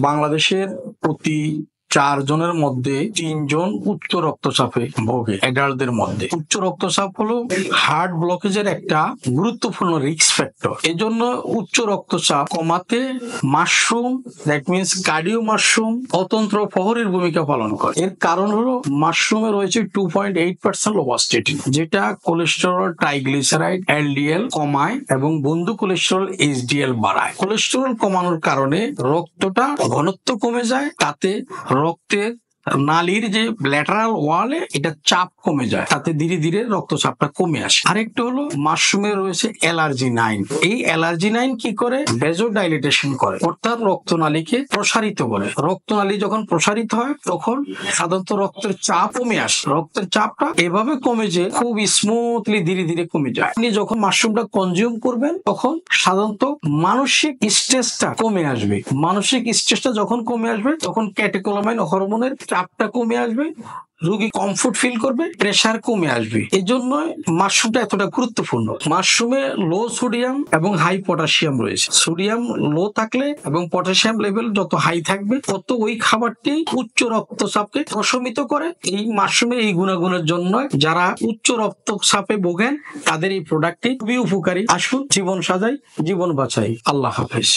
বাংলাদেশের প্রতি 4 জনের মধ্যে 3 জন উচ্চ রক্তচাপে ভোগে। অ্যাডাল্টদের মধ্যে উচ্চ রক্তচাপ হলো হার্ট ব্লকেজের একটা গুরুত্বপূর্ণ রিস্ক ফ্যাক্টর। এজন্য উচ্চ রক্তচাপ কমাতে mushroom, that means cardio mushroom অতন্ত্র প্রহরীর ভূমিকা পালন করে। এর কারণ হলো মাশরুমে রয়েছে 2.8% লোবাস্টেটিন, যেটা কোলেস্টেরল, ট্রাইগ্লিসারাইড, এলডিএল কমায় এবং বন্ধু কোলেস্টেরল এইচডিএল বাড়ায়। কোলেস্টেরল কমানোর কারণে রক্তটা ঘনত্ব কমে যায়, তাতে রক্তের নালীর যে ল্যাটারাল ওয়ালে এটা চাপ কমে যায়, তাতে ধীরে ধীরে রক্তচাপটা কমে আসে। আরেকটা হলো মাশরুমে রয়েছে অ্যালার্জিনাইন। এই অ্যালার্জিনাইন কি করে? ভেজোডাইলেটেশন করে, অর্থাৎ রক্তনালীকে প্রসারিত করে। রক্তনালী যখন প্রসারিত হয় তখন সাধারণত রক্তের চাপ কমে আসে। রক্তের চাপটা এভাবে কমে যে খুব স্মুথলি ধীরে ধীরে কমে যায়। আপনি যখন মাশরুমটা কনজিউম করবেন তখন সাধারণত মানসিক স্ট্রেসটা কমে আসবে। মানসিক স্ট্রেসটা যখন কমে আসবে তখন ক্যাটেকোলামাইন হরমোনের চাপটা কমে আসবে, রোগী কমফোর্ট ফিল করবে, প্রেসার কমে আসবে। এই জন্য মাশরুমটা এতটা গুরুত্বপূর্ণ। মাশরুমে লো সোডিয়াম এবং হাই পটাশিয়াম রয়েছে। সোডিয়াম লো থাকলে এবং পটাশিয়াম লেভেল যত হাই থাকবে তত ওই খাবারটি উচ্চ রক্তচাপকে প্রশমিত করে। এই মাশরুমের এই গুণাগুণের জন্য যারা উচ্চ রক্তচাপে ভোগেন তাদের এই প্রোডাক্টটি খুবই উপকারী। আসুন জীবন সাজাই, জীবন বাঁচাই। আল্লাহ হাফেজ।